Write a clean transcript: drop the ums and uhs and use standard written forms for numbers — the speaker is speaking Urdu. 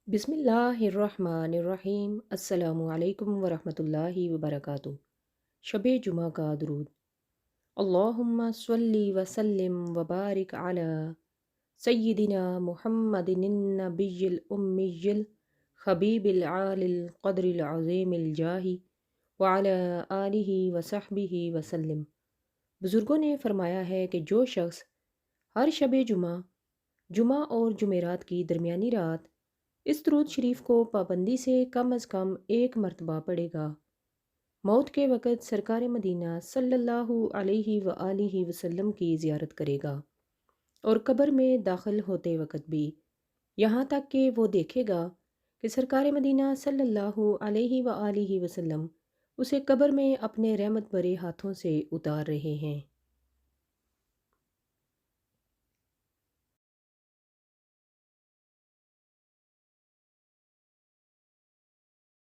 بسم اللہ الرحمن الرحیم۔ السلام علیکم ورحمۃ اللہ وبرکاتہ۔ شب جمعہ کا درود۔ اللہم صلی وسلم وبارک علی سیدنا محمد النبی الامی الحبیب العالی القدر العظیم الجاہ وعلی آلہ وصحبہ وسلم۔ بزرگوں نے فرمایا ہے کہ جو شخص ہر شب جمعہ اور جمعرات کی درمیانی رات اس درود شریف کو پابندی سے کم از کم ایک مرتبہ پڑھے گا، موت کے وقت سرکار مدینہ صلی اللہ علیہ وآلہ وسلم کی زیارت کرے گا، اور قبر میں داخل ہوتے وقت بھی، یہاں تک کہ وہ دیکھے گا کہ سرکار مدینہ صلی اللہ علیہ وآلہ وسلم اسے قبر میں اپنے رحمت بھرے ہاتھوں سے اتار رہے ہیں۔